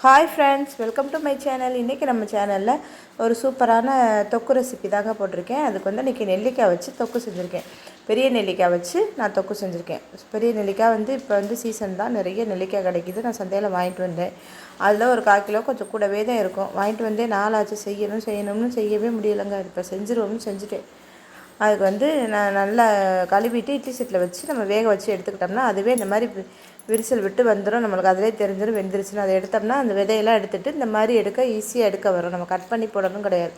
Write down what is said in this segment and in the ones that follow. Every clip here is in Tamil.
Hi friends, welcome to my channel. இன்றைக்கி நம்ம சேனலில் ஒரு சூப்பரான தொக்கு ரெசிபி தாங்க போட்டிருக்கேன். அதுக்கு வந்து இன்றைக்கி நெல்லிக்காய் வச்சு தொக்கு செஞ்சுருக்கேன். பெரிய நெல்லிக்காய் வச்சு நான் தொக்கு செஞ்சுருக்கேன். பெரிய நெல்லிக்காய் வந்து இப்போ வந்து சீசன் தான், நிறைய நெல்லிக்காய் கிடைக்கிது. நான் சந்தையில் வாங்கிட்டு வந்தேன். அதில் ஒரு 1/4 கிலோ கொஞ்சம் கூடவே தான் இருக்கும். வாங்கிட்டு வந்தே நாளாச்சு. செய்யணும்னு செய்யவே முடியலைங்க. இப்போ செஞ்சுருவோம்னு செஞ்சுட்டேன். அதுக்கு வந்து நான் நல்லா கழுவிட்டு இட்லி செட்டில் வச்சு நம்ம வேக வச்சு எடுத்துக்கிட்டோம்னா அதுவே இந்த மாதிரி விரிசல் விட்டு வந்துடும். நம்மளுக்கு அதிலே தெரிஞ்சிடும் வெந்துருச்சுன்னு. அதை எடுத்தோம்னா அந்த விதையெல்லாம் எடுத்துகிட்டு இந்த மாதிரி எடுக்க ஈஸியாக எடுக்க வரும். நம்ம கட் பண்ணி போடணும் கிடையாது.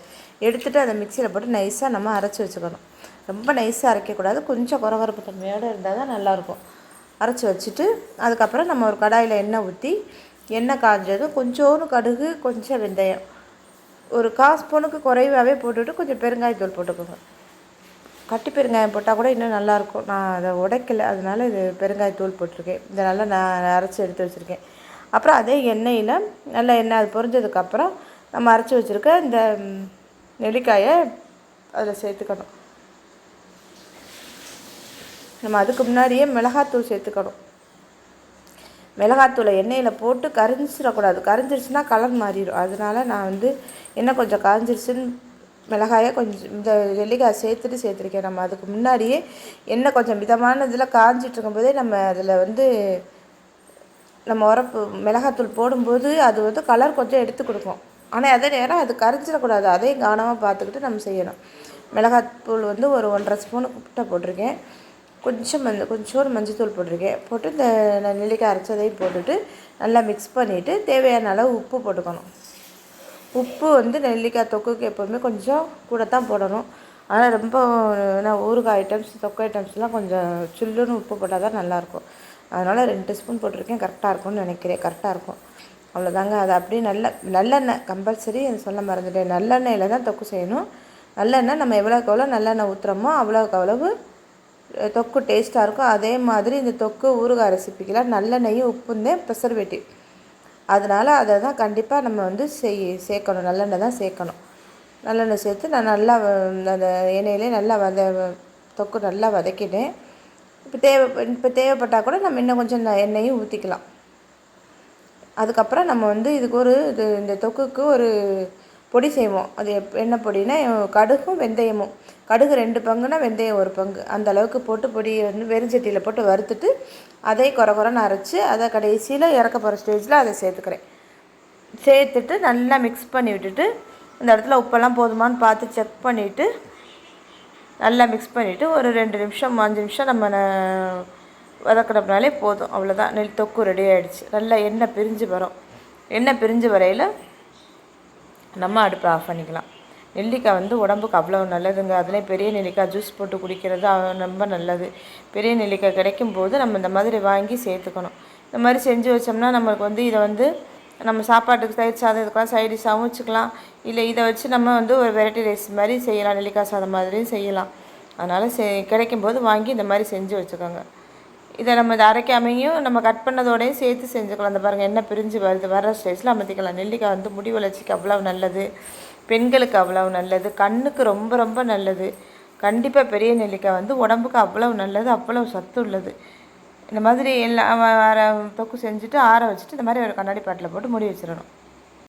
எடுத்துகிட்டு அதை மிக்சியில் போட்டு நைஸாக நம்ம அரைச்சி வச்சுக்கணும். ரொம்ப நைஸாக அரைக்கக்கூடாது, கொஞ்சம் குறகுறப்பு தன்மையோடு இருந்தால் தான் நல்லாயிருக்கும். அரைச்சி வச்சுட்டு அதுக்கப்புறம் நம்ம ஒரு கடாயில் எண்ணெய் ஊற்றி, எண்ணெய் காஞ்சதும் கொஞ்சோண்டு கடுகு, கொஞ்சம் வெந்தயம், ஒரு 1/4 ஸ்பூனுக்கு குறைவாகவே போட்டுவிட்டு கொஞ்சம் பெருங்காயத்தூள் போட்டுக்கோங்க. கட்டி பெருங்காயம் போட்டால் கூட இன்னும் நல்லாயிருக்கும். நான் அதை உடைக்கலை, அதனால் இது பெருங்காயத்தூள் போட்டிருக்கேன். இதை நல்லா நான் அரைச்சி எடுத்து வச்சுருக்கேன். அப்புறம் அதே எண்ணெயில் நல்லா எண்ணெய் அது பொரிஞ்சதுக்கப்புறம் நம்ம அரைச்சி வச்சுருக்க இந்த நெல்லிக்காயை அதில் சேர்த்துக்கணும். நம்ம அதுக்கு முன்னாடியே மிளகாத்தூள் சேர்த்துக்கணும். மிளகாத்தூளை எண்ணெயில் போட்டு கரிஞ்சிடக்கூடாது. கரிஞ்சிருச்சுன்னா கலர் மாறிடும். அதனால் நான் வந்து எண்ணெய் கொஞ்சம் காஞ்சிருச்சுன்னு மிளகாயை கொஞ்சம் இந்த நெல்லிக்காய் சேர்த்துருக்கேன். நம்ம அதுக்கு முன்னாடியே எண்ணெய் கொஞ்சம் மிதமான இதில் காஞ்சிட்ருக்கும்போதே நம்ம அதில் வந்து நம்ம உரப்பு மிளகாத்தூள் போடும்போது அது வந்து கலர் கொஞ்சம் எடுத்து கொடுக்கும். ஆனால் அதே நேரம் அது கரைஞ்சிடக்கூடாது. அதையும் கவனமாக பார்த்துக்கிட்டு நம்ம செய்யணும். மிளகாத்தூள் வந்து ஒரு 1/2 ஸ்பூனு கிட்ட போட்டிருக்கேன். கொஞ்சோண்டு மஞ்சத்தூள் போட்டிருக்கேன். போட்டு இந்த நெல்லிக்காய் அரைச்சதையும் போட்டுட்டு நல்லா மிக்ஸ் பண்ணிவிட்டு தேவையான அளவு உப்பு போட்டுக்கணும். உப்பு வந்து நெல்லிக்காய் தொக்குக்கு எப்போவுமே கொஞ்சம் கூட தான் போடணும். ஆனால் ரொம்ப ஊறுகாய் ஐட்டம்ஸ், தொக்கு ஐட்டம்ஸ்லாம் கொஞ்சம் சில்லுன்னு உப்பு போட்டால் தான் நல்லாயிருக்கும். அதனால் 2 ஸ்பூன் போட்டிருக்கேன். கரெக்டாக இருக்கும்னு நினைக்கிறேன். கரெக்டாக இருக்கும். அவ்வளோதாங்க. அது அப்படியே நல்லெண்ணெய் கம்பல்சரி அதை சொல்ல மறந்துட்டேன். நல்லெண்ணெயில் தான் தொக்கு செய்யணும். நல்லெண்ணெய் நம்ம எவ்வளோக்கு எவ்வளோ நல்லெண்ணெய் ஊற்றுறோமோ அவ்வளோக்கு அவ்வளவு தொக்கு டேஸ்ட்டாக இருக்கும். அதே மாதிரி இந்த தொக்கு ஊறுகாய் ரெசிபிக்கெலாம் நல்லெண்ணெயும் உப்பும் தான் ப்ரிசர்வேட்டிவ். அதனால் அதை தான் கண்டிப்பாக நம்ம வந்து சேர்க்கணும். நல்லெண்ணெய் தான் சேர்க்கணும். நல்லெண்ணெய் சேர்த்து நான் நல்லா அந்த எண்ணெயிலே நல்லா தொக்கு நல்லா வதக்கிட்டேன். இப்போ தேவைப்பட்டால் கூட நம்ம இன்னும் கொஞ்சம் எண்ணெயும் ஊற்றிக்கலாம். அதுக்கப்புறம் நம்ம வந்து இதுக்கு இந்த தொக்குக்கு ஒரு பொடி செய்வோம். அது என்ன பொடினா, கடுகும் வெந்தயமும். கடுகு 2 பங்குனா வெந்தயம் 1 பங்கு, அந்த அளவுக்கு போட்டு பொடியை வந்து வெறுஞ்சட்டியில் போட்டு வறுத்துட்டு அதை குறன்னு அரைச்சி அதை கடைசியில் இறக்க போகிற ஸ்டேஜில் அதை சேர்த்துட்டு நல்லா மிக்ஸ் பண்ணி விட்டுட்டு இந்த இடத்துல உப்பெல்லாம் போதுமான்னு பார்த்து செக் பண்ணிவிட்டு நல்லா மிக்ஸ் பண்ணிவிட்டு ஒரு 2 நிமிஷம் 5 நிமிஷம் நம்ம வதக்கினோம்னாலே போதும். அவ்வளோதான், தொக்கு ரெடி ஆகிடுச்சு. நல்லா எண்ணெய் பிரிஞ்சு வரும். எண்ணெய் பிரிஞ்சு வரையில் நம்ம அடுப்பை ஆஃப் பண்ணிக்கலாம். நெல்லிக்காய் வந்து உடம்புக்கு அவ்வளோ நல்லதுங்க. அதிலே பெரிய நெல்லிக்காய் ஜூஸ் போட்டு குடிக்கிறது ரொம்ப நல்லது. பெரிய நெல்லிக்காய் கிடைக்கும் போது நம்ம இந்த மாதிரி வாங்கி சேர்த்துக்கணும். இந்த மாதிரி செஞ்சு வச்சோம்னா நம்மளுக்கு வந்து இதை வந்து நம்ம சாப்பாட்டுக்கு தயிர் சாதம் இதுக்கெல்லாம் சைடிஷாகவும் வச்சுக்கலாம். இல்லை இதை வச்சு நம்ம வந்து ஒரு வெரைட்டி ரைஸ் மாதிரி செய்யலாம். நெல்லிக்காய் சாதம் மாதிரியும் செய்யலாம். அதனால் கிடைக்கும்போது வாங்கி இந்த மாதிரி செஞ்சு வச்சுக்கோங்க. இதை நம்ம இதை அரைக்காமையும் நம்ம கட் பண்ணதோடையும் சேர்த்து செஞ்சுக்கலாம். அந்த பாருங்கள், எண்ணெய் பிரிஞ்சு வர ஸ்டேஜில் அமர்த்திக்கலாம். நெல்லிக்காய் வந்து முடி வளர்ச்சிக்கு அவ்வளோ நல்லது. பெண்களுக்கு அவ்வளோ நல்லது. கண்ணுக்கு ரொம்ப ரொம்ப நல்லது. கண்டிப்பாக பெரிய நெல்லிக்காய் வந்து உடம்புக்கு அவ்வளோ நல்லது, அவ்வளோ சத்து உள்ளது. இந்த மாதிரி எல்லாம் தொக்கு செஞ்சுட்டு ஆற வச்சுட்டு இந்த மாதிரி ஒரு கண்ணாடி பாட்டில் போட்டு மூடி வச்சிடணும்.